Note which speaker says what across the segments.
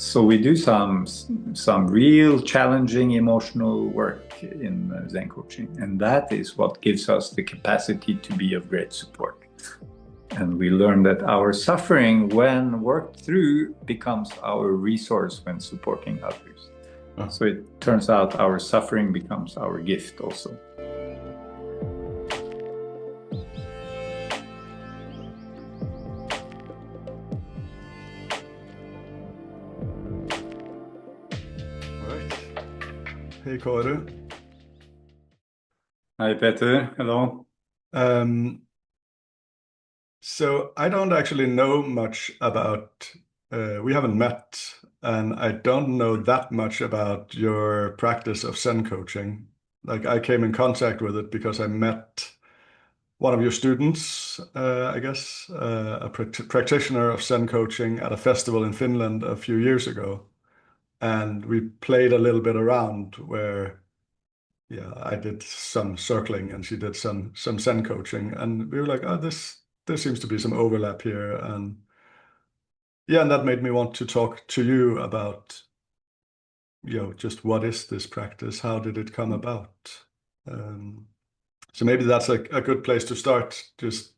Speaker 1: So we do some real challenging emotional work in Zen coaching, and that is what gives us the capacity to be of great support. And we learn that our suffering, when worked through, becomes our resource when supporting others. Oh. So it turns out our suffering becomes our gift also.
Speaker 2: Hey, Kåre.
Speaker 1: Hi, Peter. Hello.
Speaker 2: So I don't actually know much about, we haven't met, and I don't know that much about your practice of Zen coaching. Like, I came in contact with it because I met one of your students, I guess, a practitioner of Zen coaching at a festival in Finland a few years ago. And we played a little bit around where, yeah, I did some circling and she did some Zen coaching. And we were like, oh, there seems to be some overlap here. And yeah, and that made me want to talk to you about, just what is this practice? How did it come about? So maybe that's a good place to start. Just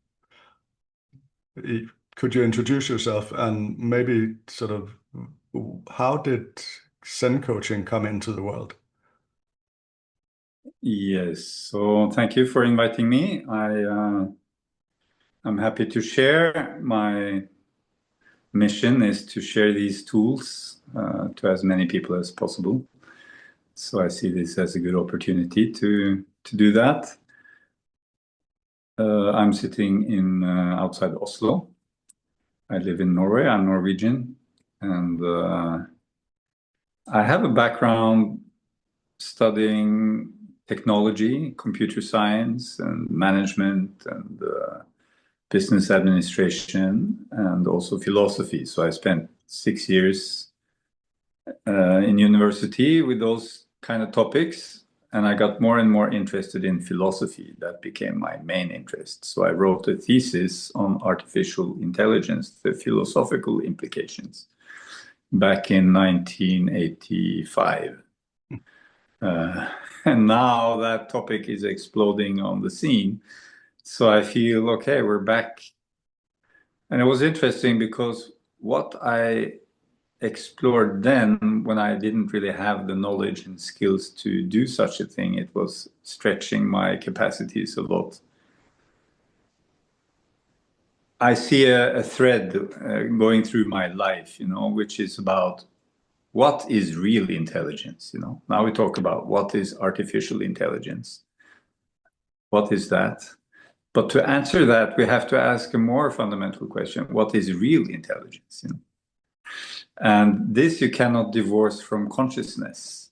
Speaker 2: could you introduce yourself and maybe sort of how did Zen coaching come into the world?
Speaker 1: Yes, so thank you for inviting me. I'm happy to share. My mission is to share these tools to as many people as possible. So I see this as a good opportunity to do that. I'm sitting in outside Oslo. I live in Norway. I'm Norwegian, and I have a background studying technology, computer science, and management, and business administration, and also philosophy. So I spent 6 years in university with those kind of topics, and I got more and more interested in philosophy. That became my main interest. So I wrote a thesis on artificial intelligence, the philosophical implications, back in 1985. And now that topic is exploding on the scene. So I feel, okay, we're back. And it was interesting because what I explored then, when I didn't really have the knowledge and skills to do such a thing, it was stretching my capacities a lot. I see a thread going through my life, which is about what is real intelligence. Now we talk about what is artificial intelligence. What is that? But to answer that, we have to ask a more fundamental question: what is real intelligence? And this you cannot divorce from consciousness.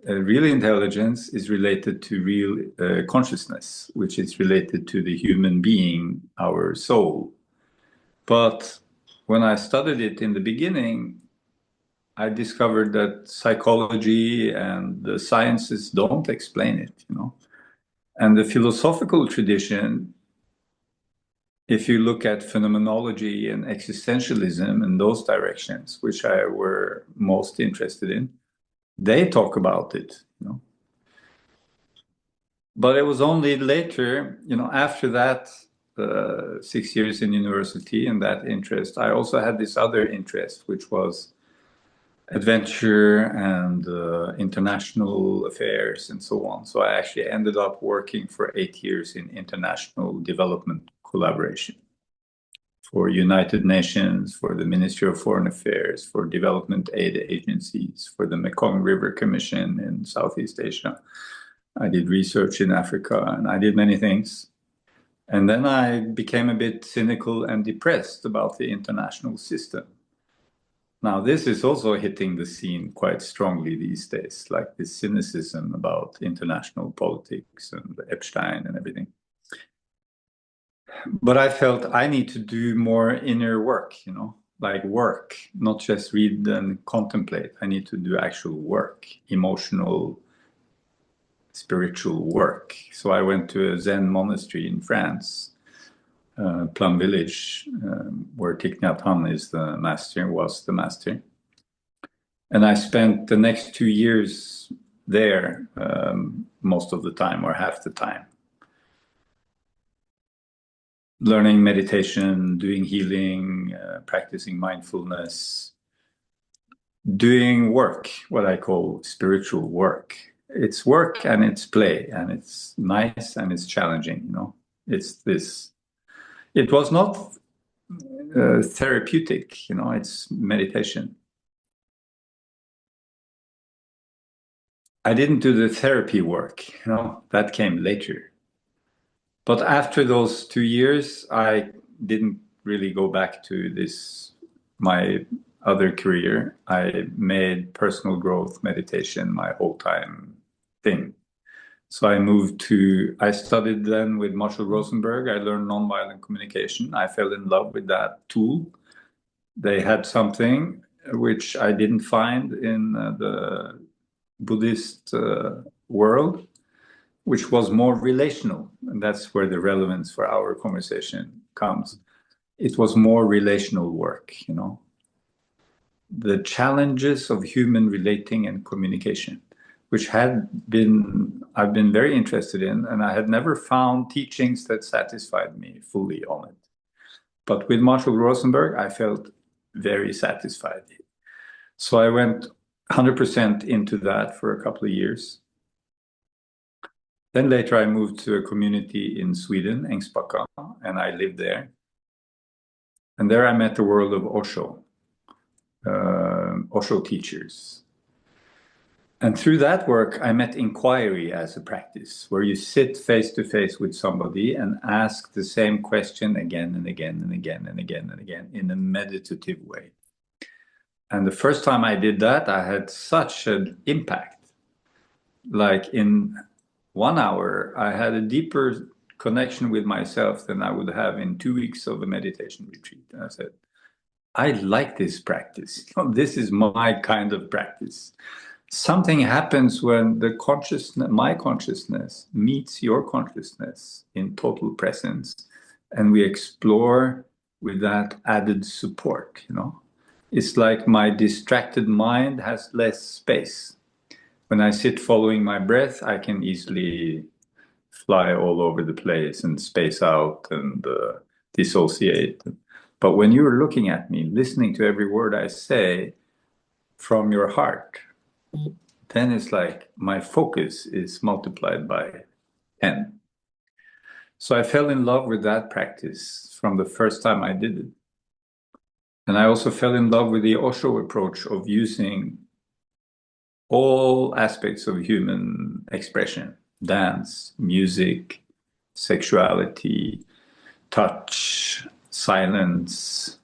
Speaker 1: Real intelligence is related to real consciousness, which is related to the human being, our soul. But when I studied it in the beginning, I discovered that psychology and the sciences don't explain it, And the philosophical tradition, if you look at phenomenology and existentialism and those directions, which I were most interested in, they talk about it, But it was only later, after that 6 years in university and that interest, I also had this other interest, which was adventure and international affairs and so on. So I actually ended up working for 8 years in international development collaboration for United Nations, for the Ministry of Foreign Affairs, for development aid agencies, for the Mekong River Commission in Southeast Asia. I did research in Africa, and I did many things. And then I became a bit cynical and depressed about the international system. Now, this is also hitting the scene quite strongly these days, like this cynicism about international politics and Epstein and everything. But I felt I need to do more inner work, like work, not just read and contemplate. I need to do actual work, emotional, spiritual work. So I went to a Zen monastery in France Plum Village, where Thich Nhat Hanh was the master. And I spent the next 2 years there, most of the time or half the time, learning meditation, doing healing, practicing mindfulness, doing work, what I call spiritual work. It's work and it's play, and it's nice and it's challenging, you know. It was not therapeutic, you know, it's meditation. I didn't do the therapy work, you know, that came later. But after those 2 years, I didn't really go back to my other career. I made personal growth meditation my whole time thing. So I studied then with Marshall Rosenberg. I learned nonviolent communication. I fell in love with that tool. They had something which I didn't find in the Buddhist world, which was more relational. And that's where the relevance for our conversation comes. It was more relational work, you know. The challenges of human relating and communication, which I've been very interested in, and I had never found teachings that satisfied me fully on it. But with Marshall Rosenberg, I felt very satisfied. So I went 100% into that for a couple of years. Then later I moved to a community in Sweden, Ängsbacka, and I lived there. And there I met the world of Osho, Osho teachers. And through that work, I met inquiry as a practice, where you sit face to face with somebody and ask the same question again and again and again and again and again in a meditative way. And the first time I did that, I had such an impact. Like in 1 hour, I had a deeper connection with myself than I would have in 2 weeks of a meditation retreat. And I said, I like this practice. This is my kind of practice. Something happens when my consciousness meets your consciousness in total presence, and we explore with that added support, you know. It's like my distracted mind has less space. When I sit following my breath, I can easily fly all over the place and space out and dissociate. But when you're looking at me, listening to every word I say from your heart, then it's like my focus is multiplied by 10. So I fell in love with that practice from the first time I did it. And I also fell in love with the Osho approach of using all aspects of human expression: dance, music, sexuality, touch, silence,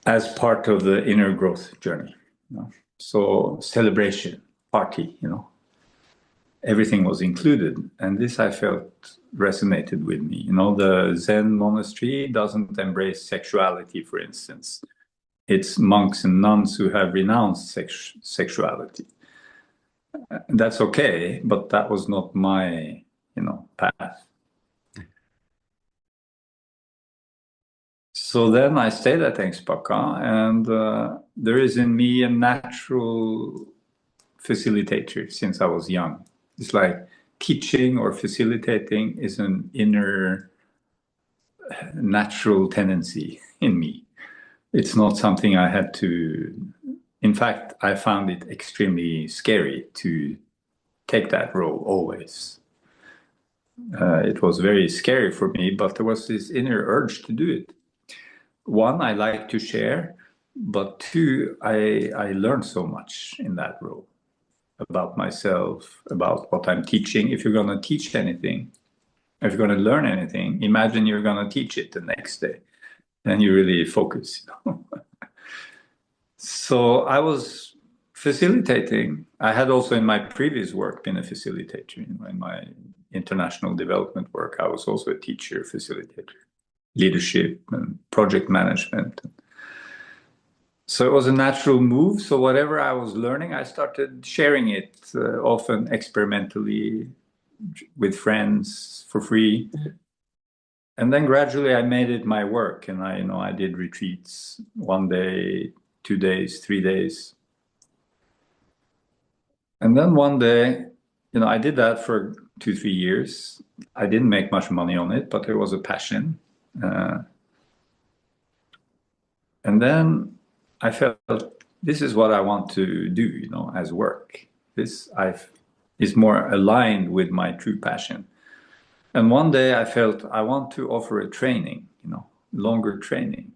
Speaker 1: as part of the inner growth journey. You know? So celebration, party, you know, everything was included. And this I felt resonated with me. You know, the Zen monastery doesn't embrace sexuality, for instance. It's monks and nuns who have renounced sexuality. And that's okay, but that was not my, you know, path. So then I stayed at Ängsbacka, and there is in me a natural facilitator since I was young. It's like teaching or facilitating is an inner natural tendency in me. It's not something I had to. In fact, I found it extremely scary to take that role always. It was very scary for me, but there was this inner urge to do it. One, I like to share, but two, I learned so much in that role about myself, about what I'm teaching. If you're going to teach anything, if you're going to learn anything, imagine you're going to teach it the next day. Then you really focus. You know? So I was facilitating. I had also in my previous work been a facilitator. You know, in my international development work, I was also a teacher, facilitator, leadership and project management. So it was a natural move. So whatever I was learning, I started sharing it, often experimentally with friends for free. And then gradually I made it my work, and I did retreats 1 day, 2 days, 3 days. And then one day, I did that for 2, 3 years. I didn't make much money on it, but there was a passion. And then I felt this is what I want to do, as work. This is more aligned with my true passion. And one day I felt I want to offer a training, longer training.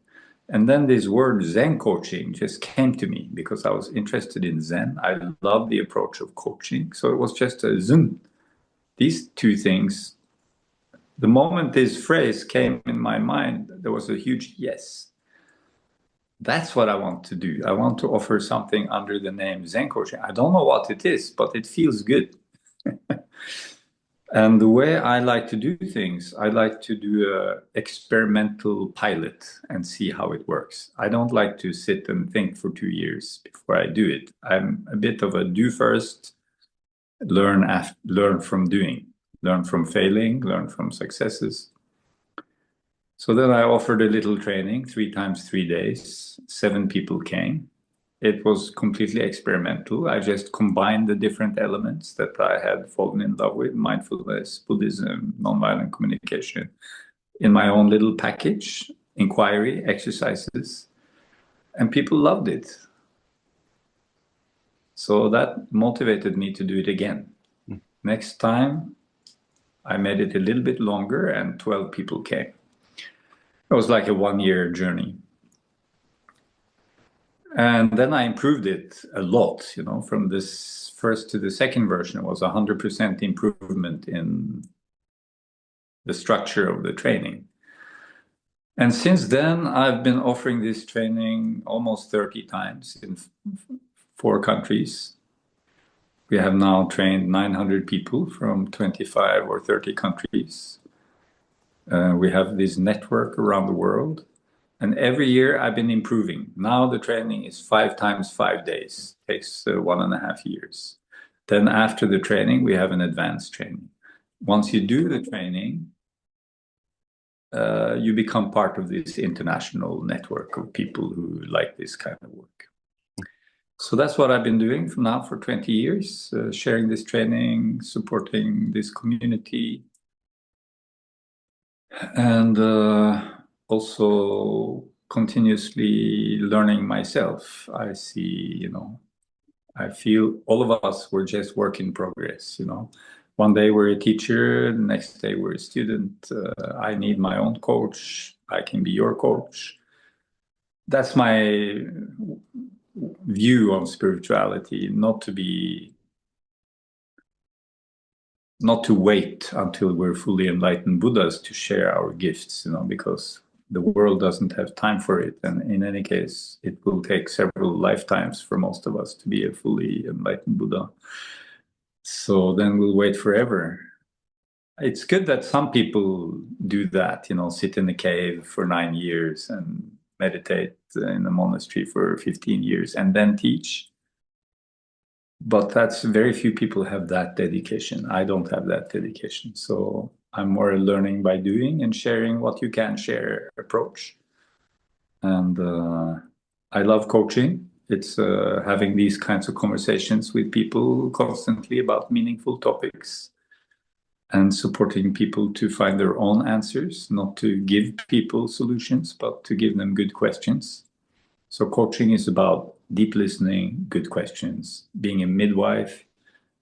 Speaker 1: And then this word Zen coaching just came to me because I was interested in Zen. I love the approach of coaching. So it was just a Zen. These two things, the moment this phrase came in my mind, there was a huge yes. That's what I want to do. I want to offer something under the name Zen coaching. I don't know what it is, but it feels good. And the way I like to do things, I like to do an experimental pilot and see how it works. I don't like to sit and think for 2 years before I do it. I'm a bit of a do first, learn from doing, learn from failing, learn from successes. So then I offered a little training, 3 times 3 days. 7 people came. It was completely experimental. I just combined the different elements that I had fallen in love with, mindfulness, Buddhism, nonviolent communication, in my own little package, inquiry, exercises, and people loved it. So that motivated me to do it again. Next time, I made it a little bit longer and 12 people came. It was like a 1-year journey. And then I improved it a lot, from this first to the second version. It was 100% improvement in the structure of the training. And since then, I've been offering this training almost 30 times in 4 countries. We have now trained 900 people from 25 or 30 countries. We have this network around the world. And every year I've been improving. Now the training is 5 times 5 days. It takes 1.5 years. Then after the training, we have an advanced training. Once you do the training, you become part of this international network of people who like this kind of work. So that's what I've been doing for 20 years, sharing this training, supporting this community, and also continuously learning myself. I see, I feel all of us, we're just work in progress, One day we're a teacher, the next day we're a student. I need my own coach. I can be your coach. That's my view on spirituality, not to wait until we're fully enlightened Buddhas to share our gifts, because the world doesn't have time for it. And in any case, it will take several lifetimes for most of us to be a fully enlightened Buddha. So then we'll wait forever. It's good that some people do that, sit in a cave for 9 years and meditate in a monastery for 15 years and then teach. But that's very few people have that dedication. I don't have that dedication. So I'm more a learning by doing and sharing what you can share approach. And I love coaching. It's having these kinds of conversations with people constantly about meaningful topics and supporting people to find their own answers, not to give people solutions, but to give them good questions. So coaching is about deep listening, good questions, being a midwife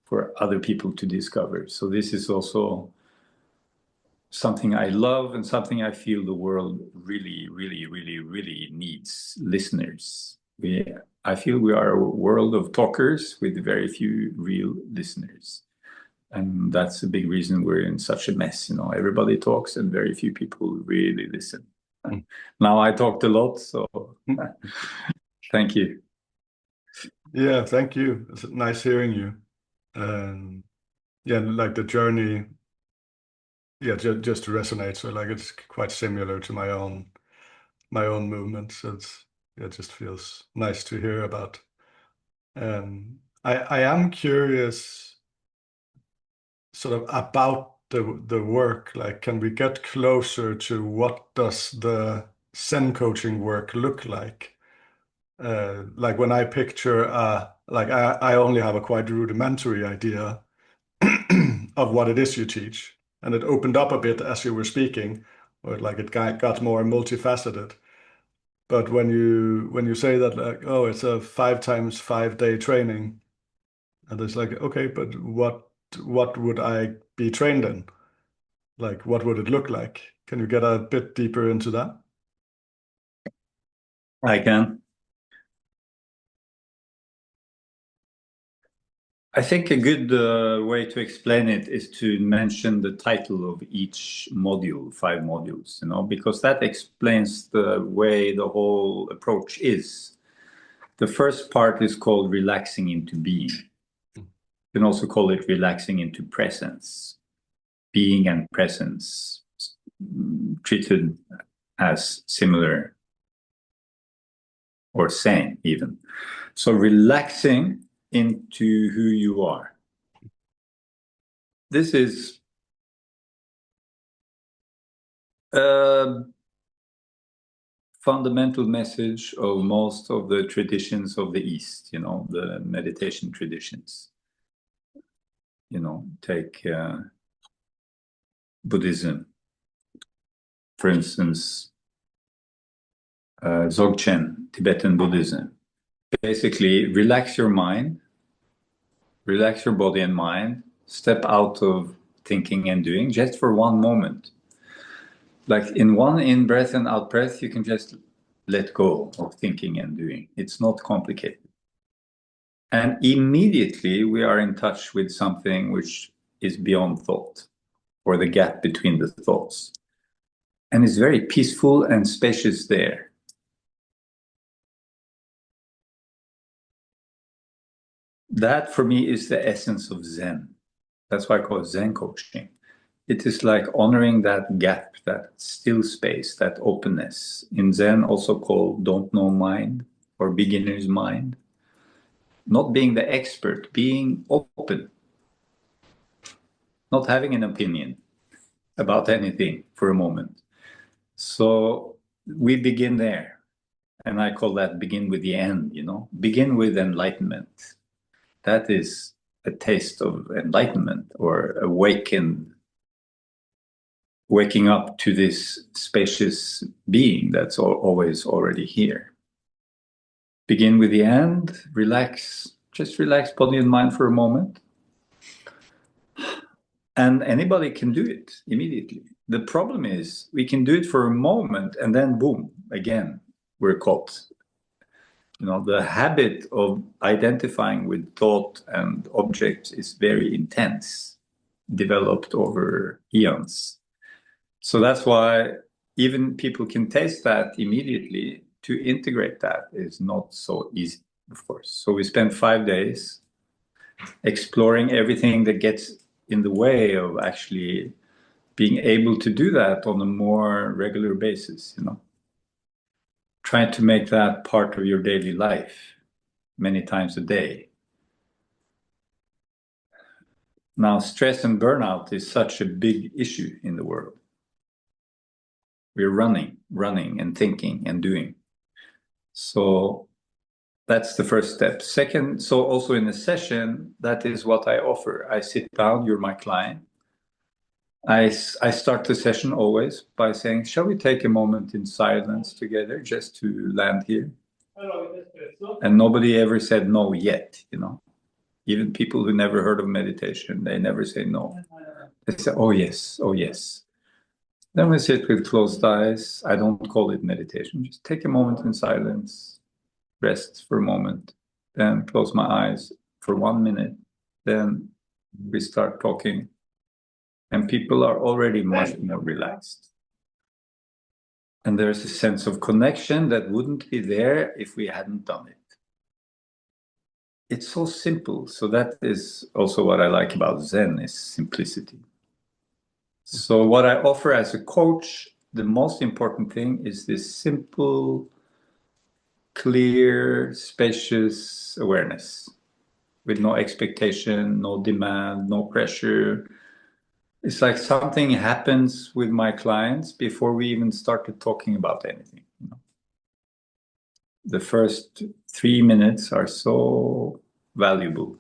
Speaker 1: for other people to discover. So this is also something I love and something I feel the world really, really, really, really needs, listeners. I feel we are a world of talkers with very few real listeners. And that's a big reason we're in such a mess. Everybody talks and very few people really listen. Now I talked a lot, so thank you.
Speaker 2: Yeah, thank you. It's nice hearing you. Yeah, like the journey, yeah, just resonates. So like it's quite similar to my own movement. So it just feels nice to hear about. I am curious sort of about the work? Like, can we get closer to what does the Zen coaching work look like? Like when I picture, like I only have a quite rudimentary idea of what it is you teach, and it opened up a bit as you were speaking, or like it got more multifaceted. But when you say that, like, oh, it's a 5 times 5 day training, and it's like, okay, but what would I be trained in? Like, what would it look like? Can you get a bit deeper into that?
Speaker 1: I can. I think a good way to explain it is to mention the title of each module, 5 modules, because that explains the way the whole approach is. The first part is called relaxing into being. You can also call it relaxing into presence. Being and presence treated as similar or same even. So relaxing into who you are. This is a fundamental message of most of the traditions of the East, the meditation traditions. Take Buddhism, for instance, Dzogchen, Tibetan Buddhism. Basically, relax your mind, relax your body and mind, step out of thinking and doing just for one moment. Like in one in-breath and out-breath, you can just let go of thinking and doing. It's not complicated. And immediately we are in touch with something which is beyond thought, or the gap between the thoughts. And it's very peaceful and spacious there. That for me is the essence of Zen. That's why I call it Zen coaching. It is like honoring that gap, that still space, that openness. In Zen, also called don't know mind or beginner's mind. Not being the expert, being open. Not having an opinion about anything for a moment. So we begin there. And I call that begin with the end, Begin with enlightenment. That is a taste of enlightenment or waking up to this spacious being that's always already here. Begin with the end, relax, just relax body and mind for a moment. And anybody can do it immediately. The problem is we can do it for a moment and then boom, again, we're caught. The habit of identifying with thought and objects is very intense, developed over eons. So that's why even people can taste that immediately. To integrate that is not so easy, of course. So we spend 5 days exploring everything that gets in the way of actually being able to do that on a more regular basis, Trying to make that part of your daily life many times a day. Now, stress and burnout is such a big issue in the world. We're running and thinking and doing. So that's the first step. Second, so also in a session, that is what I offer. I sit down, you're my client. I start the session always by saying, shall we take a moment in silence together just to land here? And nobody ever said no yet, Even people who never heard of meditation, they never say no. They say, oh yes, oh yes. Then we sit with closed eyes. I don't call it meditation. Just take a moment in silence, rest for a moment, then close my eyes for 1 minute. Then we start talking. And people are already much more relaxed. And there's a sense of connection that wouldn't be there if we hadn't done it. It's so simple. So that is also what I like about Zen, is simplicity. So what I offer as a coach, the most important thing is this simple, clear, spacious awareness with no expectation, no demand, no pressure. It's like something happens with my clients before we even started talking about anything. The first 3 minutes are so valuable.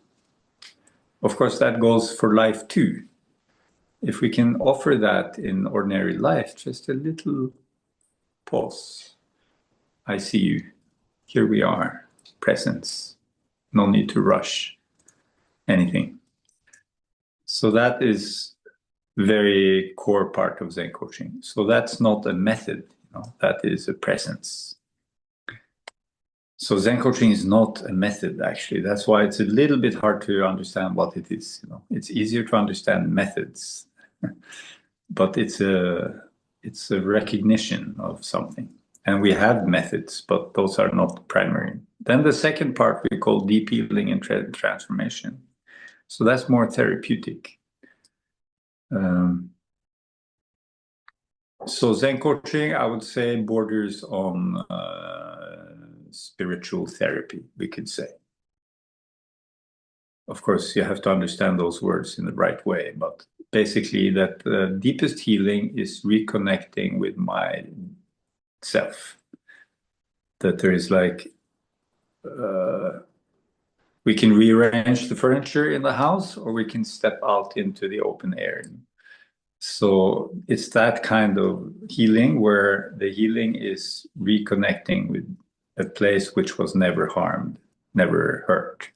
Speaker 1: Of course, that goes for life too. If we can offer that in ordinary life, just a little pause. I see you. Here we are. Presence. No need to rush anything. So that is very core part of Zen coaching. So that's not a method, that is a presence. So Zen coaching is not a method, actually. That's why it's a little bit hard to understand what it is. It's easier to understand methods, but it's a recognition of something. And we have methods, but those are not primary. Then the second part we call deep healing and transformation. So that's more therapeutic. So Zen coaching, I would say, borders on spiritual therapy, we could say. Of course, you have to understand those words in the right way, but basically that the deepest healing is reconnecting with my self. That there is like, we can rearrange the furniture in the house, or we can step out into the open air. So it's that kind of healing where the healing is reconnecting with a place which was never harmed, never hurt.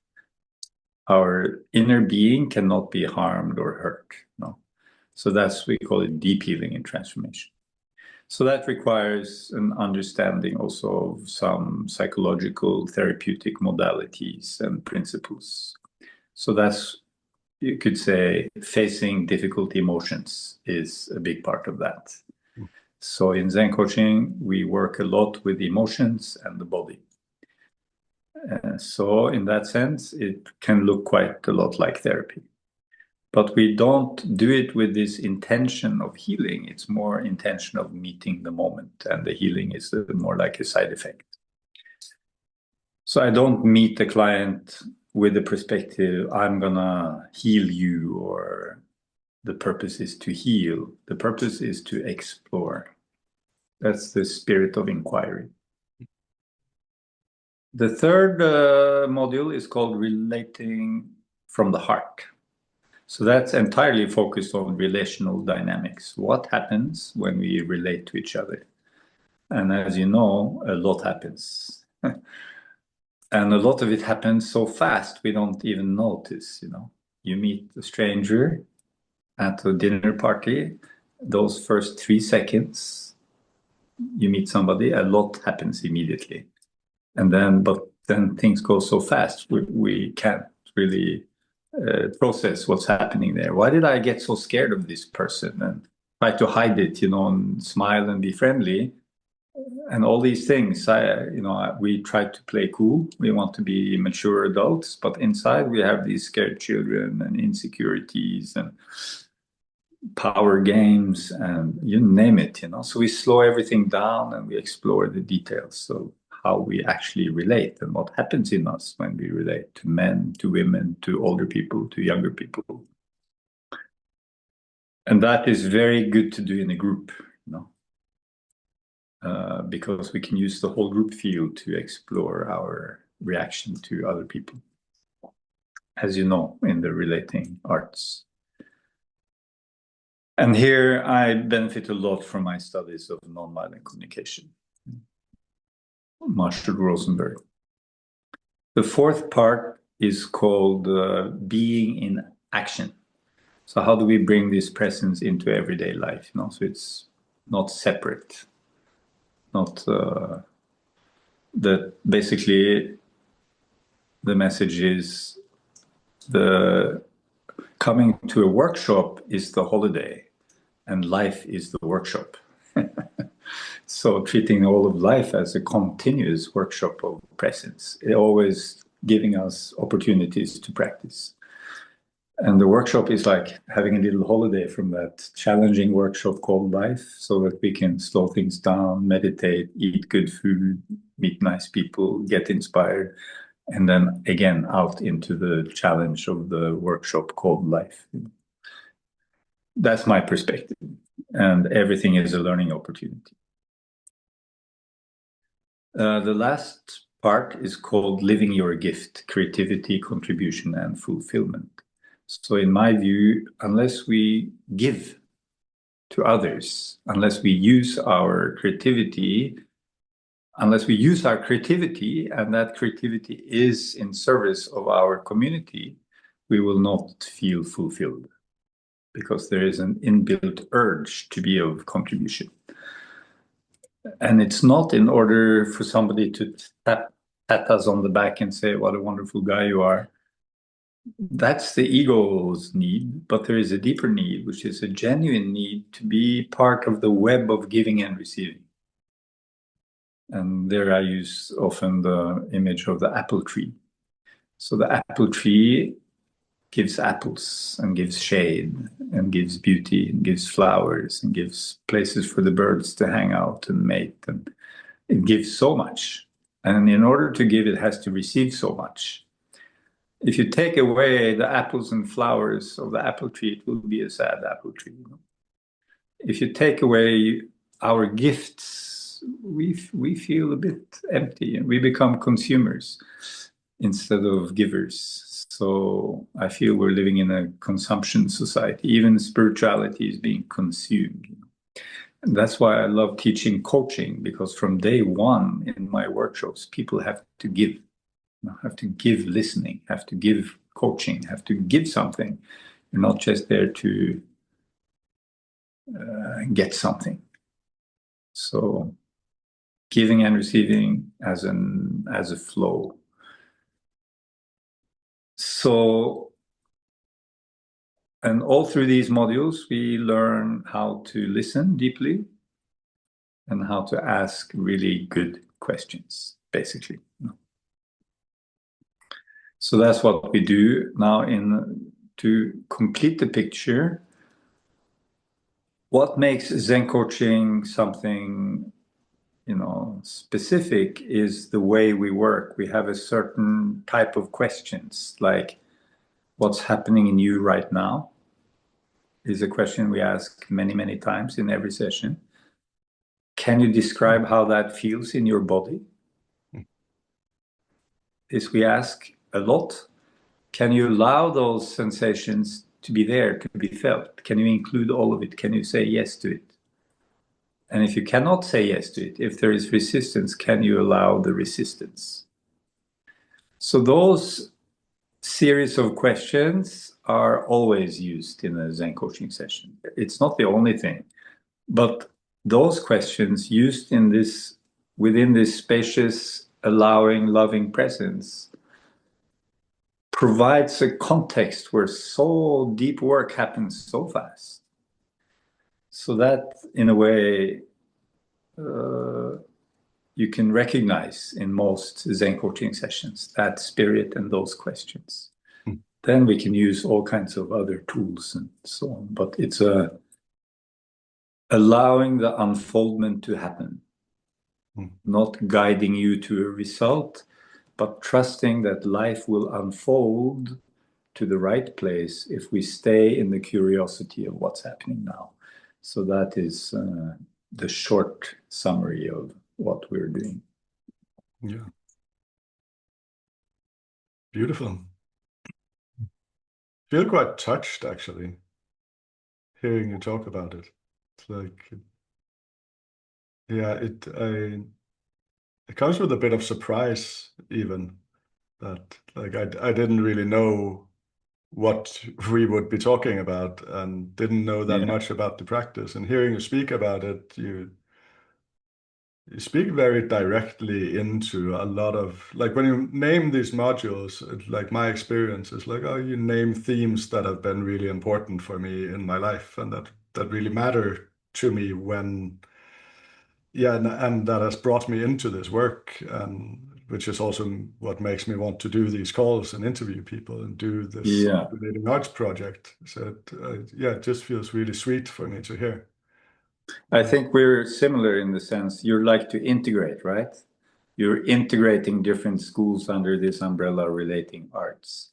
Speaker 1: Our inner being cannot be harmed or hurt. No. So that's, we call it deep healing and transformation. So that requires an understanding also of some psychological therapeutic modalities and principles. So that's, you could say, facing difficult emotions is a big part of that. So in Zen coaching, we work a lot with emotions and the body. So in that sense, it can look quite a lot like therapy. But we don't do it with this intention of healing. It's more intention of meeting the moment, and the healing is more like a side effect. So I don't meet the client with the perspective, I'm gonna heal you, or the purpose is to heal. The purpose is to explore. That's the spirit of inquiry. The third module is called Relating from the Heart. So that's entirely focused on relational dynamics. What happens when we relate to each other? And as you know, a lot happens. And a lot of it happens so fast, we don't even notice, You meet a stranger at a dinner party, those first 3 seconds, you meet somebody, a lot happens immediately. But then things go so fast, we can't really process what's happening there. Why did I get so scared of this person and try to hide it, and smile and be friendly? And all these things, we try to play cool. We want to be mature adults, but inside we have these scared children and insecurities and power games and you name it, So we slow everything down and we explore the details of how we actually relate and what happens in us when we relate to men, to women, to older people, to younger people. And that is very good to do in a group, because we can use the whole group field to explore our reaction to other people, as you know, in the relating arts. And here I benefit a lot from my studies of nonviolent communication. Marshall Rosenberg. The fourth part is called being in action. So how do we bring this presence into everyday life? So it's not separate. Not that basically the message is the coming to a workshop is the holiday and life is the workshop. So treating all of life as a continuous workshop of presence, always giving us opportunities to practice. And the workshop is like having a little holiday from that challenging workshop called life, so that we can slow things down, meditate, eat good food, meet nice people, get inspired, and then again out into the challenge of the workshop called life. That's my perspective. And everything is a learning opportunity. The last part is called living your gift, creativity, contribution, and fulfillment. So in my view, unless we give to others, unless we use our creativity, and that creativity is in service of our community, we will not feel fulfilled, because there is an inbuilt urge to be of contribution. And it's not in order for somebody to pat us on the back and say, what a wonderful guy you are. That's the ego's need, but there is a deeper need, which is a genuine need to be part of the web of giving and receiving. And there I use often the image of the apple tree. So the apple tree gives apples and gives shade and gives beauty and gives flowers and gives places for the birds to hang out and mate. And it gives so much. And in order to give, it has to receive so much. If you take away the apples and flowers of the apple tree, it will be a sad apple tree. If you take away our gifts, we feel a bit empty and we become consumers instead of givers. So I feel we're living in a consumption society. Even spirituality is being consumed. And that's why I love teaching coaching, because from day one in my workshops, people have to give. Have to give listening, have to give coaching, have to give something. You're not just there to get something. So giving and receiving as a flow. So, and all through these modules, we learn how to listen deeply and how to ask really good questions, basically. So that's what we do now. To complete the picture, what makes Zen coaching something, specific is the way we work. We have a certain type of questions, like what's happening in you right now is a question we ask many, many times in every session. Can you describe how that feels in your body? This we ask a lot. Can you allow those sensations to be there, to be felt? Can you include all of it? Can you say yes to it? And if you cannot say yes to it, if there is resistance, can you allow the resistance? So those series of questions are always used in a Zen coaching session. It's not the only thing, but those questions used within this spacious, allowing, loving presence provides a context where so deep work happens so fast. So that, in a way, you can recognize in most Zen coaching sessions, that spirit and those questions. Then we can use all kinds of other tools and so on. But it's allowing the unfoldment to happen, not guiding you to a result, but trusting that life will unfold to the right place if we stay in the curiosity of what's happening now. So that is the short summary of what we're doing.
Speaker 2: Yeah. Beautiful. Feel quite touched, actually, hearing you talk about it. It's like, yeah, it comes with a bit of surprise, even, that like I didn't really know what we would be talking about and didn't know that much about the practice. And hearing you speak about it, you speak very directly into a lot of, like, when you name these modules, like my experience is like, oh, you name themes that have been really important for me in my life and that really matter to me when, and that has brought me into this work, and which is also what makes me want to do these calls and interview people and do this Relating Arts project. So it just feels really sweet for me to hear.
Speaker 1: I think we're similar in the sense you're like to integrate, right? You're integrating different schools under this umbrella, Relating Arts.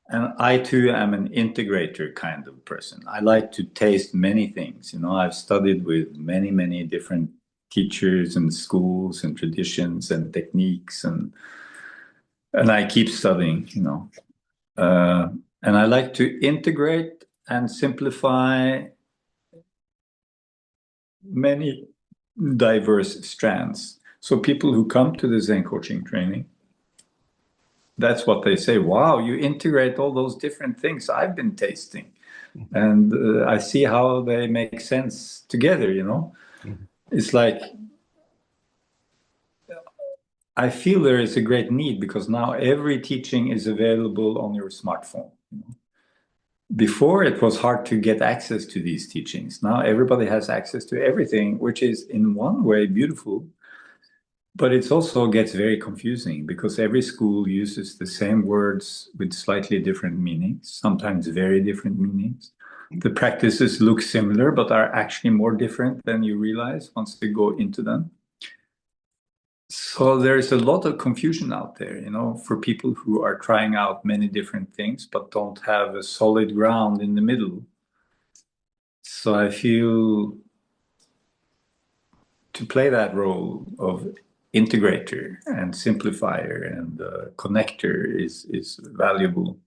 Speaker 1: And I too am an integrator kind of person. I like to taste many things. You know, I've studied with many, many different teachers and schools and traditions and techniques, and I keep studying, you know. And I like to integrate and simplify many diverse strands. So people who come to the Zen coaching training, that's what they say. Wow, you integrate all those different things I've been tasting. And I see how they make sense together, you know. It's like, I feel there is a great need because now every teaching is available on your smartphone. You know? Before it was hard to get access to these teachings. Now everybody has access to everything, which is in one way beautiful. But it also gets very confusing because every school uses the same words with slightly different meanings, sometimes very different meanings. The practices look similar, but are actually more different than you realize once you go into them. So there's a lot of confusion out there, you know, for people who are trying out many different things, but don't have a solid ground in the middle. So I feel to play that role of integrator and simplifier and connector is valuable.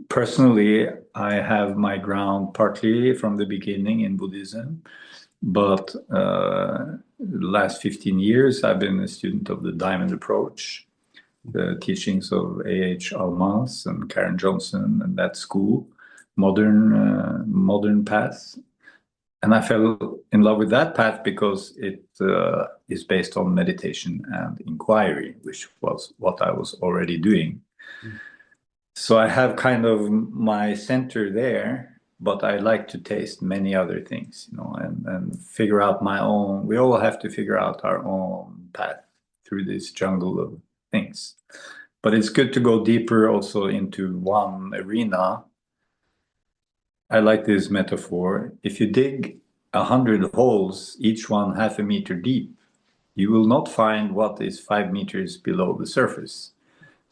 Speaker 1: Personally, I have my ground partly from the beginning in Buddhism, but the last 15 years I've been a student of the Diamond Approach, the teachings of A.H. Almans and Karen Johnson and that school, modern path. And I fell in love with that path because it is based on meditation and inquiry, which was what I was already doing. So I have kind of my center there, but I like to taste many other things, you know, and figure out my own. We all have to figure out our own path through this jungle of things. But it's good to go deeper also into one arena. I like this metaphor. If you dig 100 holes, each one half a meter deep, you will not find what is 5 meters below the surface.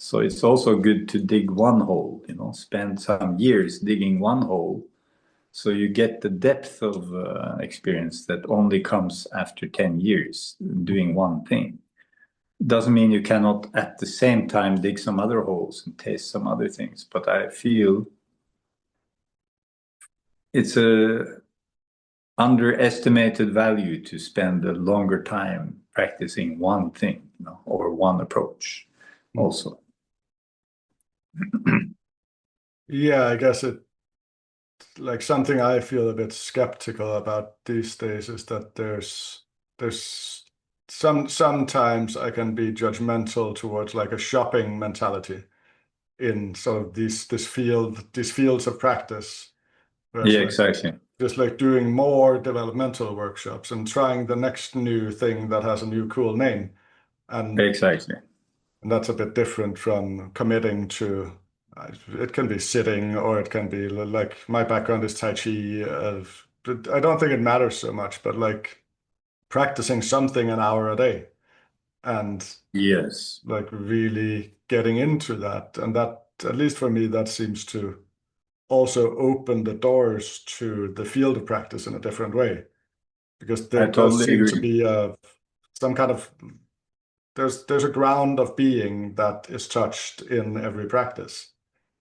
Speaker 1: So it's also good to dig one hole, you know, spend some years digging one hole. So you get the depth of experience that only comes after 10 years doing one thing. Doesn't mean you cannot at the same time dig some other holes and taste some other things, but I feel it's a underestimated value to spend a longer time practicing one thing, you know, or one approach also.
Speaker 2: Yeah, I guess it like something I feel a bit skeptical about these days is that there's sometimes I can be judgmental towards like a shopping mentality in sort of these fields of practice. Whereas
Speaker 1: Yeah,
Speaker 2: like
Speaker 1: exactly.
Speaker 2: just like doing more developmental workshops and trying the next new thing that has a new cool name. And
Speaker 1: Exactly.
Speaker 2: that's a bit different from committing to, it can be sitting or it can be like my background is Tai Chi. But I don't think it matters so much, but like practicing something an hour a day and
Speaker 1: Yes.
Speaker 2: like really getting into that. And that, at least for me, that seems to also open the doors to the field of practice in a different way. Because
Speaker 1: I
Speaker 2: there does
Speaker 1: totally
Speaker 2: seem to
Speaker 1: agree.
Speaker 2: be some kind of there's a ground of being that is touched in every practice.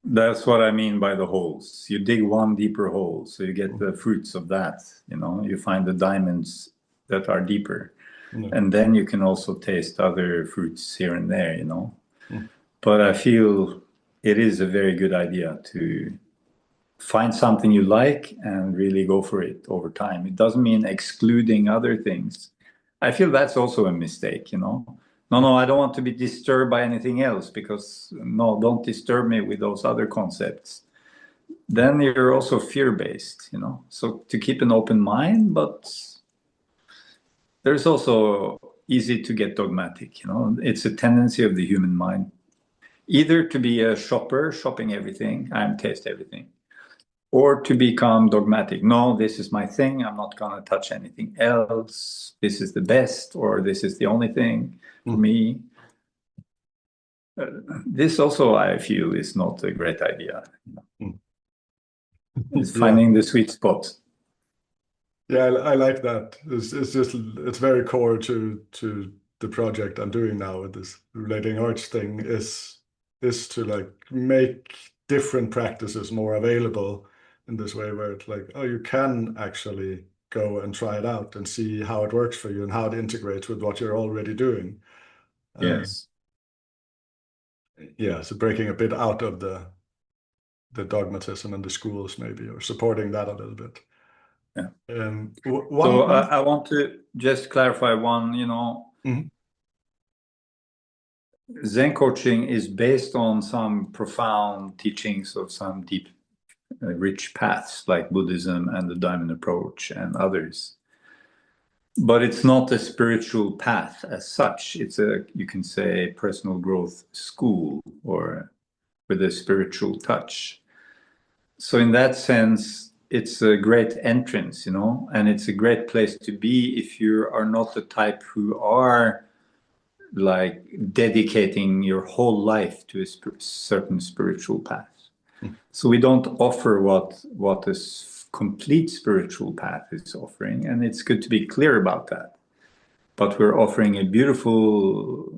Speaker 1: That's what I mean by the holes. You dig one deeper hole, so you get the fruits of that, you know, you find the diamonds that are deeper.
Speaker 2: Yeah.
Speaker 1: And then you can also taste other fruits here and there, you know.
Speaker 2: Mm.
Speaker 1: But I feel it is a very good idea to find something you like and really go for it over time. It doesn't mean excluding other things. I feel that's also a mistake, you know. No, I don't want to be disturbed by anything else because no, don't disturb me with those other concepts. Then you're also fear-based, you know. So to keep an open mind, but there's also easy to get dogmatic, you know. It's a tendency of the human mind, either to be a shopper, shopping everything, and taste everything, or to become dogmatic. No, this is my thing. I'm not going to touch anything else. This is the best, or this is the only thing for me. This also, I feel, is not a great idea. It's
Speaker 2: Yeah.
Speaker 1: finding the sweet spot.
Speaker 2: Yeah, I like that. It's very core to the project I'm doing now with this relating arts thing is to like make different practices more available in this way where it's like, oh, you can actually go and try it out and see how it works for you and how it integrates with what you're already doing.
Speaker 1: Yes.
Speaker 2: Yeah, so breaking a bit out of the dogmatism in the schools maybe, or supporting that a little bit.
Speaker 1: Yeah.
Speaker 2: One.
Speaker 1: I want to just clarify one,
Speaker 2: Mhm.
Speaker 1: Zen coaching is based on some profound teachings of some deep, rich paths like Buddhism and the Diamond Approach and others. But it's not a spiritual path as such. It's you can say, personal growth school or with a spiritual touch. So in that sense, it's a great entrance, and it's a great place to be if you are not the type who are like dedicating your whole life to a certain spiritual path. So we don't offer what a complete spiritual path is offering, and it's good to be clear about that. But we're offering a beautiful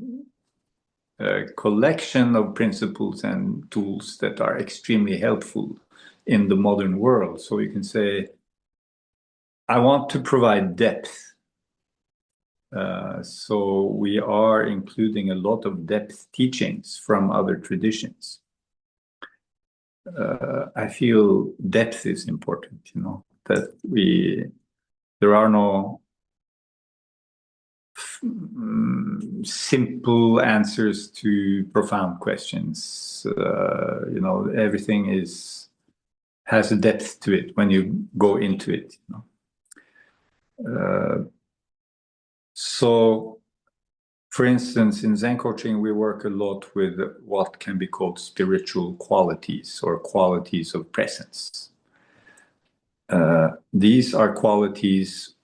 Speaker 1: collection of principles and tools that are extremely helpful in the modern world. So you can say, I want to provide depth. So we are including a lot of depth teachings from other traditions. I feel depth is important, that there are no simple answers to profound questions. Everything has a depth to it when you go into it. So, for instance, in Zen coaching, we work a lot with what can be called spiritual qualities or qualities of presence. These are qualities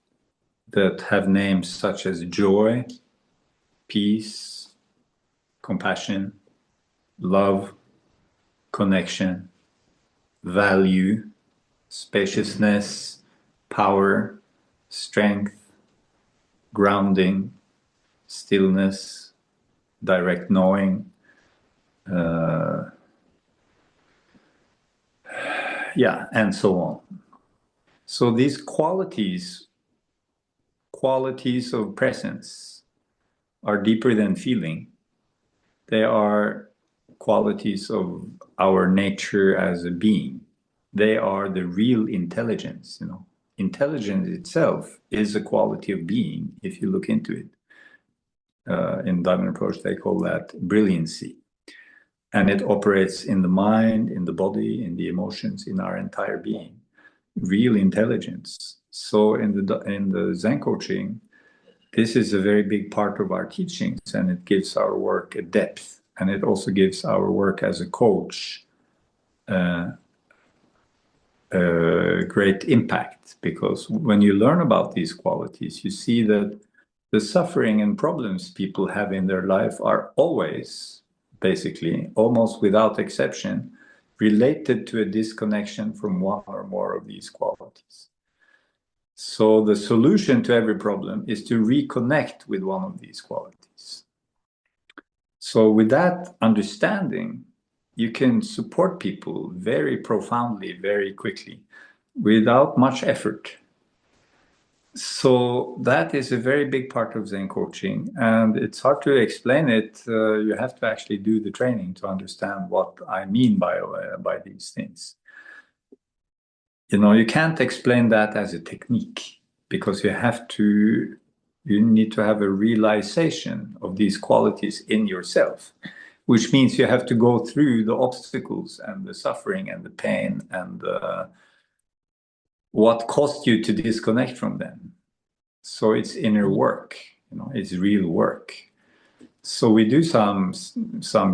Speaker 1: that have names such as joy, peace, compassion, love, connection, value, spaciousness, power, strength, grounding, stillness, direct knowing, and so on. So these qualities of presence are deeper than feeling. They are qualities of our nature as a being. They are the real intelligence, Intelligence itself is a quality of being, if you look into it. In Diamond Approach, they call that brilliancy. And it operates in the mind, in the body, in the emotions, in our entire being. Real intelligence. So in the Zen coaching, this is a very big part of our teachings, and it gives our work a depth, and it also gives our work as a coach a great impact, because when you learn about these qualities, you see that the suffering and problems people have in their life are always, basically, almost without exception, related to a disconnection from one or more of these qualities. So the solution to every problem is to reconnect with one of these qualities. So with that understanding, you can support people very profoundly, very quickly, without much effort. So that is a very big part of Zen coaching, and it's hard to explain it. You have to actually do the training to understand what I mean by these things. You can't explain that as a technique, because you need to have a realization of these qualities in yourself, which means you have to go through the obstacles and the suffering and the pain and what caused you to disconnect from them. So it's inner work, it's real work. So we do some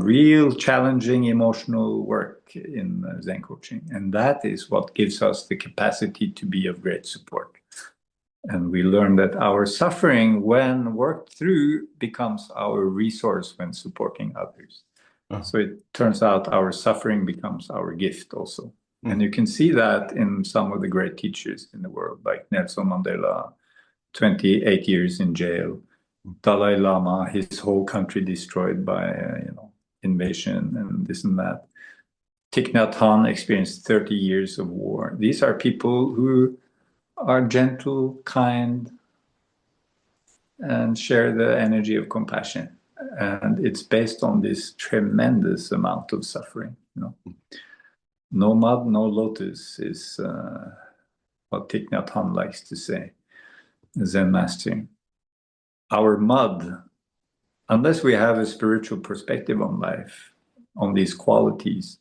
Speaker 1: real challenging emotional work in Zen coaching, and that is what gives us the capacity to be of great support. And we learn that our suffering, when worked through, becomes our resource when supporting others. So it turns out our suffering becomes our gift also. And you can see that in some of the great teachers in the world, like Nelson Mandela, 28 years in jail, Dalai Lama, his whole country destroyed by invasion and this and that. Thich Nhat Hanh experienced 30 years of war. These are people who are gentle, kind, and share the energy of compassion. And it's based on this tremendous amount of suffering. No mud, no lotus is what Thich Nhat Hanh likes to say, Zen master. Our mud, unless we have a spiritual perspective on life, on these qualities,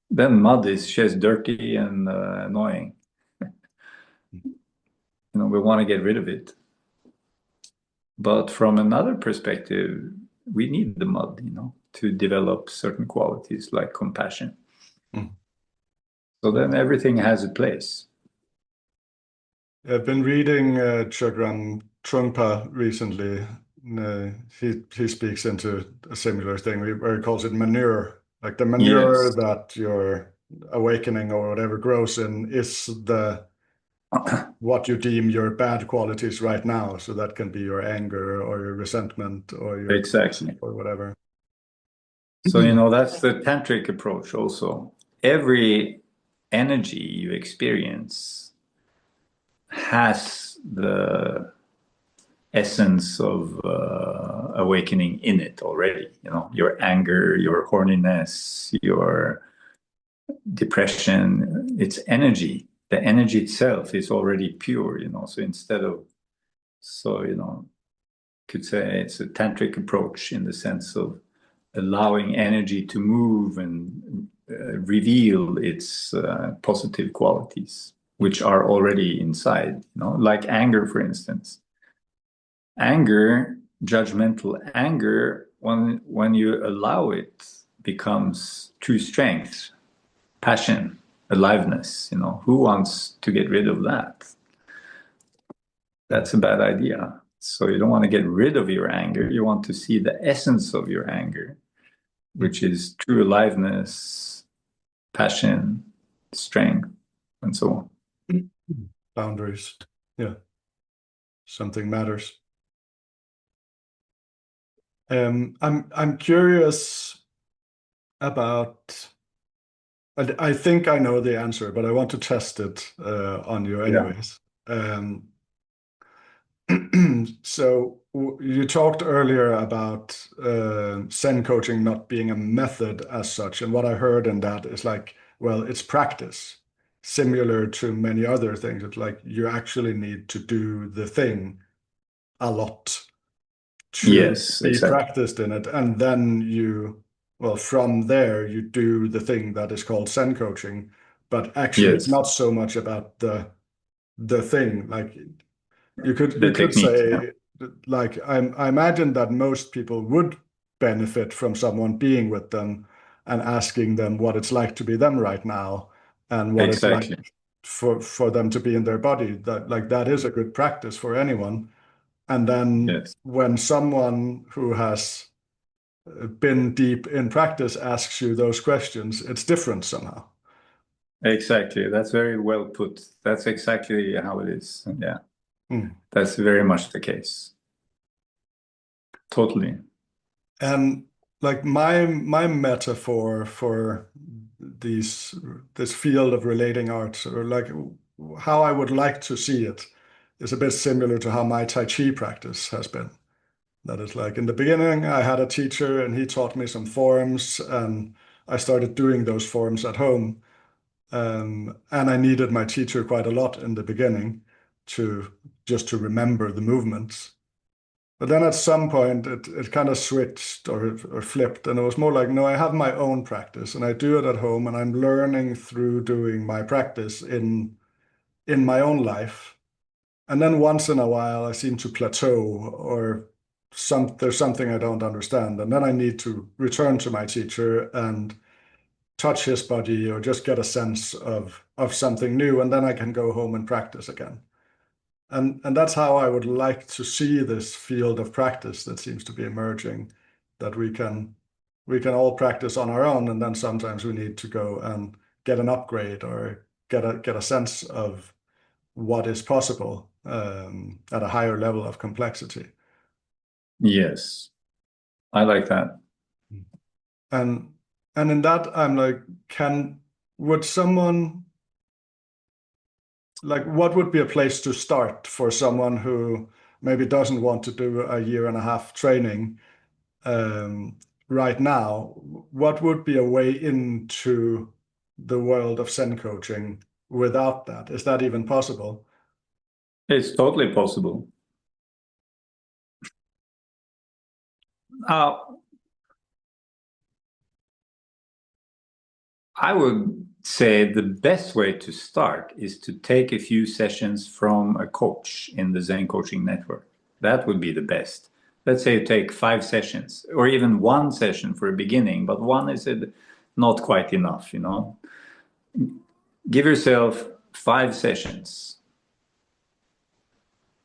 Speaker 1: then mud is just dirty and annoying. We want to get rid of it. But from another perspective, we need the mud, to develop certain qualities like compassion. So then everything has a place.
Speaker 2: I've been reading Chögyam Trungpa recently. He speaks into a similar thing where he calls it manure. Like the manure
Speaker 1: Yes.
Speaker 2: that your awakening or whatever grows in is what you deem your bad qualities right now. So that can be your anger or your resentment or your
Speaker 1: Exactly.
Speaker 2: or whatever.
Speaker 1: So, that's the tantric approach also. Every energy you experience has the essence of awakening in it already. Your anger, your horniness, your depression, it's energy. The energy itself is already pure, so instead of, could say it's a tantric approach in the sense of allowing energy to move and reveal its positive qualities, which are already inside, like anger, for instance. Anger, judgmental anger, when you allow it, becomes true strength, passion, aliveness. Who wants to get rid of that? That's a bad idea. So you don't want to get rid of your anger. You want to see the essence of your anger, which is true aliveness, passion, strength, and so on.
Speaker 2: Boundaries. Yeah. Something matters. I'm curious about. I think I know the answer, but I want to test it on you anyways. Yeah. So you talked earlier about Zen coaching not being a method as such, and what I heard in that is like, well, it's practice, similar to many other things. It's like you actually need to do the thing a lot to be practiced in it, and then from there you do the thing that is called Zen coaching, but actually it's not so much about the thing. Like you could say, like I imagine that most people would benefit from someone being with them and asking them what it's like to be them right now and what it's like for them to be in their body. That is a good practice for anyone. And then when someone who has been deep in practice asks you those questions, it's different somehow.
Speaker 1: Exactly. That's very well put. That's exactly how it is. Yeah. That's very much the case. Totally.
Speaker 2: And like my metaphor for this field of relating arts, or like how I would like to see it, is a bit similar to how my Tai Chi practice has been. That is like in the beginning, I had a teacher and he taught me some forms, and I started doing those forms at home. And I needed my teacher quite a lot in the beginning to remember the movements. But then at some point, it kind of switched or flipped, and it was more like, no, I have my own practice, and I do it at home, and I'm learning through doing my practice in my own life. And then once in a while, I seem to plateau, or there's something I don't understand, and then I need to return to my teacher and touch his body or just get a sense of something new, and then I can go home and practice again. And that's how I would like to see this field of practice that seems to be emerging, that we can all practice on our own, and then sometimes we need to go and get an upgrade or get a sense of what is possible at a higher level of complexity.
Speaker 1: Yes, I like that.
Speaker 2: And in that, I'm like, would someone, like, what would be a place to start for someone who maybe doesn't want to do a 1.5 year training right now? What would be a way into the world of Zen coaching without that? Is that even possible?
Speaker 1: It's totally possible. I would say the best way to start is to take a few sessions from a coach in the Zen Coaching Network. That would be the best. Let's say you take 5 sessions or even 1 session for a beginning, but 1 is not quite enough, you know. Give yourself 5 sessions.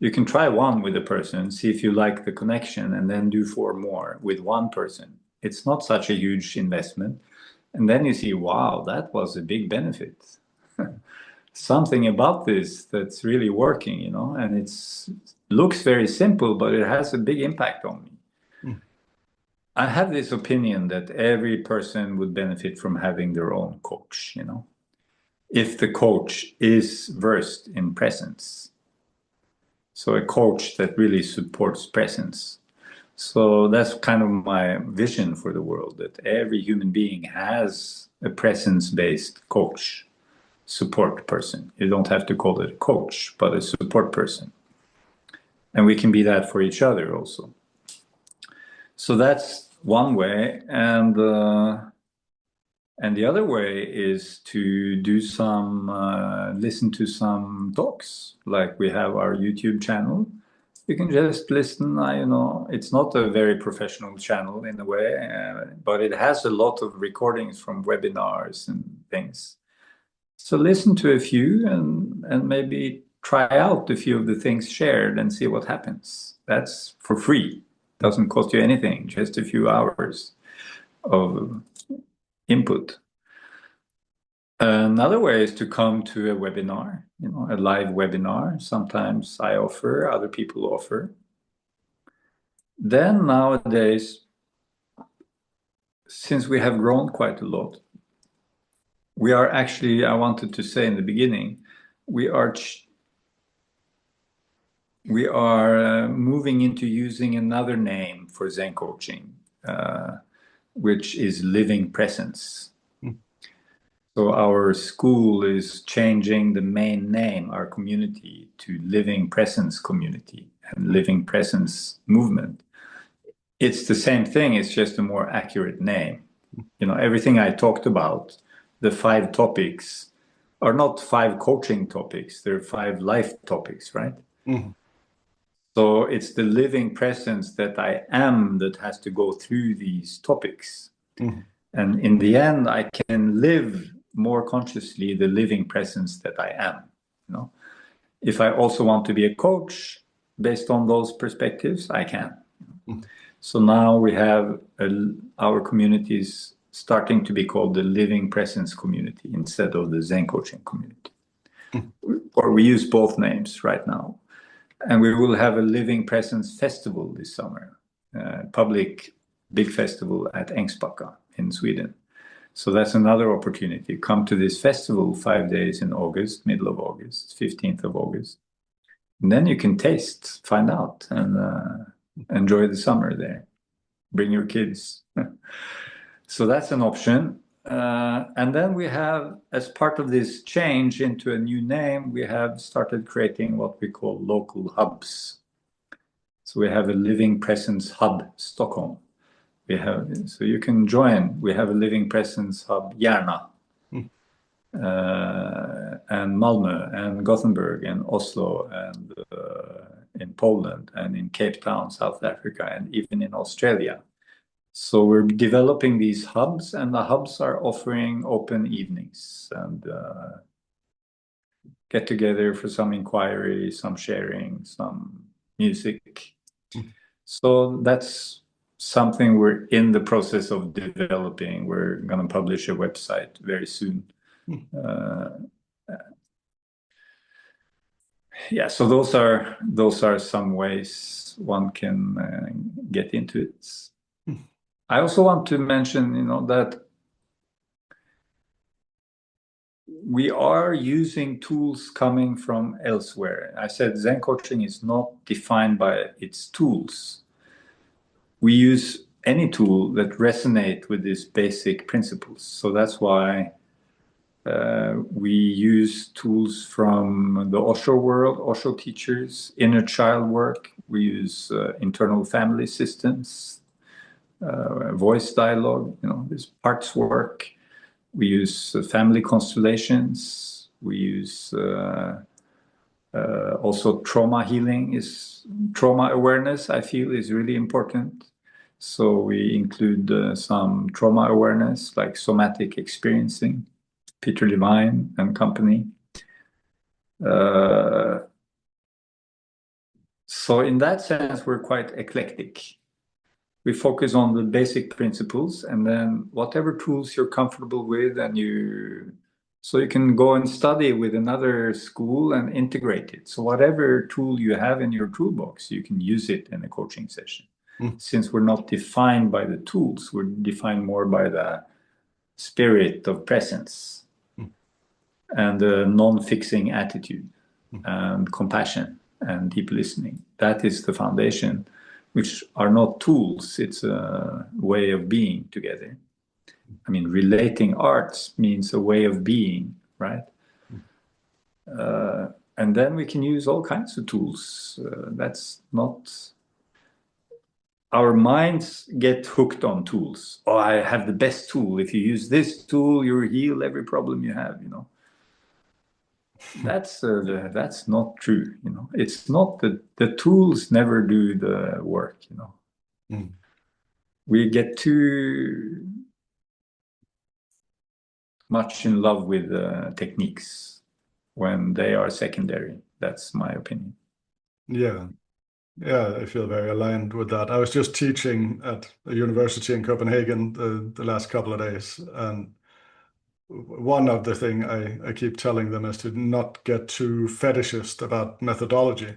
Speaker 1: You can try 1 with a person, see if you like the connection, and then do 4 more with 1 person. It's not such a huge investment. And then you see, wow, that was a big benefit. Something about this that's really working, you know, and it looks very simple, but it has a big impact on me. I have this opinion that every person would benefit from having their own coach, you know, if the coach is versed in presence. So a coach that really supports presence. So that's kind of my vision for the world, that every human being has a presence-based coach, support person. You don't have to call it a coach, but a support person. And we can be that for each other also. So that's one way. And the other way is to do some, listen to some talks, like we have our YouTube channel. You can just listen, you know, it's not a very professional channel in a way, but it has a lot of recordings from webinars and things. So listen to a few and maybe try out a few of the things shared and see what happens. That's for free. Doesn't cost you anything, just a few hours of input. Another way is to come to a webinar, you know, a live webinar. Sometimes I offer, other people offer. Then nowadays, since we have grown quite a lot, we are actually, I wanted to say in the beginning, we are moving into using another name for Zen coaching, which is living presence. So our school is changing the main name, our community, to Living Presence Community and Living Presence Movement. It's the same thing, it's just a more accurate name. You know, everything I talked about, the 5 topics, are not 5 coaching topics, they're 5 life topics, right? So it's the living presence that I am that has to go through these topics. And in the end, I can live more consciously the living presence that I am. You know, if I also want to be a coach based on those perspectives, I can. So now we have our communities starting to be called the Living Presence Community instead of the Zen Coaching Community. Or we use both names right now. And we will have a Living Presence Festival this summer, public big festival at Ängsbacka in Sweden. So that's another opportunity. Come to this festival 5 days in August, middle of August, 15th of August. And then you can taste, find out, and enjoy the summer there. Bring your kids. So that's an option. And then we have, as part of this change into a new name, we have started creating what we call local hubs. So we have a Living Presence Hub Stockholm. So you can join. We have a Living Presence Hub Järna, and Malmö, and Gothenburg, and Oslo, and in Poland, and in Cape Town, South Africa, and even in Australia. So we're developing these hubs, and the hubs are offering open evenings and get together for some inquiry, some sharing, some music. So that's something we're in the process of developing. We're going to publish a website very soon. Yeah, so those are some ways one can get into it. I also want to mention, that we are using tools coming from elsewhere. I said Zen coaching is not defined by its tools. We use any tool that resonate with these basic principles. So that's why we use tools from the Osho world, Osho teachers, inner child work. We use internal family systems, voice dialogue, this parts work. We use family constellations. We use also trauma healing. Trauma awareness, I feel, is really important. So we include some trauma awareness, like somatic experiencing, Peter Levine and company. So in that sense, we're quite eclectic. We focus on the basic principles, and then whatever tools you're comfortable with, so you can go and study with another school and integrate it. So whatever tool you have in your toolbox, you can use it in a coaching session. Since we're not defined by the tools, we're defined more by the spirit of presence and a non-fixing attitude and compassion and deep listening. That is the foundation, which are not tools. It's a way of being together. I mean, relating arts means a way of being, right? And then we can use all kinds of tools. That's not... Our minds get hooked on tools. Oh, I have the best tool. If you use this tool, you heal every problem you have, That's not true, It's not the tools never do the work, We get too much in love with techniques when they are secondary. That's my opinion.
Speaker 2: Yeah, I feel very aligned with that. I was just teaching at a university in Copenhagen the last couple of days, and one of the thing I keep telling them is to not get too fetishist about methodology.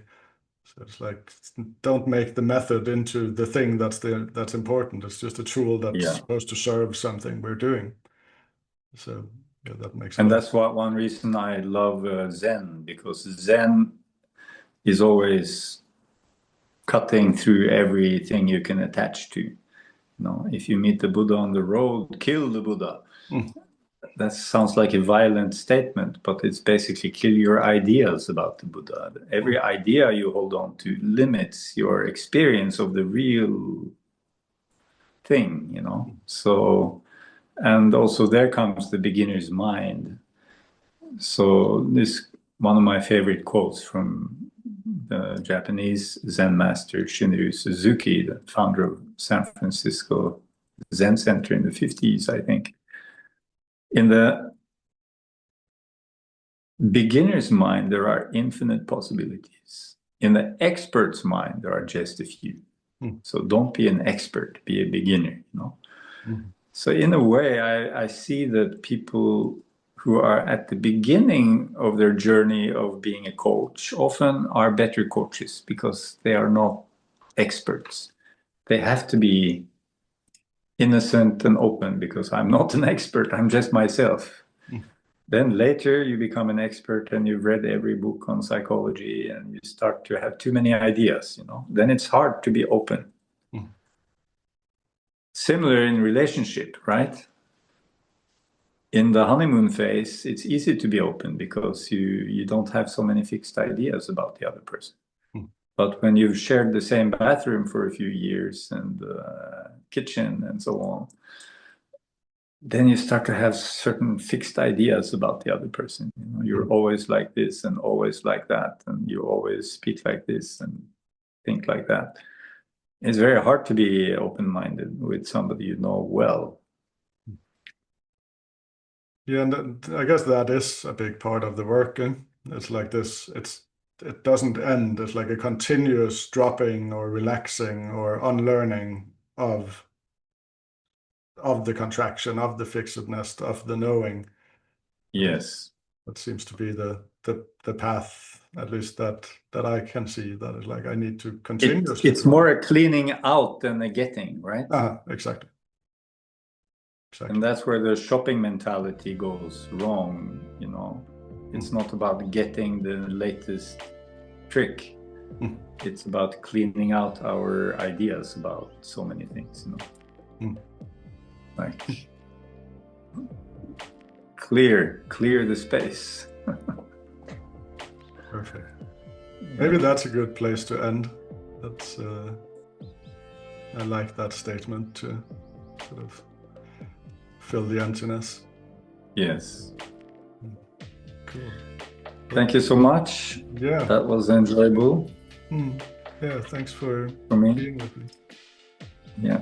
Speaker 2: So it's like, don't make the method into the thing that's important. It's just a tool that's supposed to serve something we're doing. So yeah, that makes sense.
Speaker 1: And that's one reason I love Zen, because Zen is always cutting through everything you can attach to. If you meet the Buddha on the road, kill the Buddha. That sounds like a violent statement, but it's basically kill your ideas about the Buddha. Every idea you hold on to limits your experience of the real thing, So, and also there comes the beginner's mind. So this one of my favorite quotes from the Japanese Zen master Shunryu Suzuki, the founder of San Francisco Zen Center in the 50s, I think. In the beginner's mind, there are infinite possibilities. In the expert's mind, there are just a few. So don't be an expert, be a beginner, So in a way, I see that people who are at the beginning of their journey of being a coach often are better coaches because they are not experts. They have to be innocent and open because I'm not an expert, I'm just myself. Then later you become an expert and you've read every book on psychology and you start to have too many ideas, Then it's hard to be open. Similar in relationship, right? In the honeymoon phase, it's easy to be open because you don't have so many fixed ideas about the other person. But when you've shared the same bathroom for a few years and kitchen and so on, then you start to have certain fixed ideas about the other person. You're always like this and always like that, and you always speak like this and think like that. It's very hard to be open-minded with somebody you know well.
Speaker 2: Yeah, and I guess that is a big part of the work. It's like this. It doesn't end. It's like a continuous dropping or relaxing or unlearning of the contraction, of the fixedness, of the knowing.
Speaker 1: Yes.
Speaker 2: That seems to be the path, at least that I can see. That is like I need to continuously.
Speaker 1: It's more a cleaning out than a getting, right?
Speaker 2: Exactly.
Speaker 1: And that's where the shopping mentality goes wrong, you know. It's not about getting the latest trick. It's about cleaning out our ideas about so many things, you know. Like clear the space.
Speaker 2: Perfect. Maybe that's a good place to end. That's I like that statement to sort of fill the emptiness.
Speaker 1: Yes.
Speaker 2: Cool.
Speaker 1: Thank you so much.
Speaker 2: Yeah.
Speaker 1: That was enjoyable.
Speaker 2: Yeah, thanks for
Speaker 1: me.
Speaker 2: being with me.
Speaker 1: Yeah.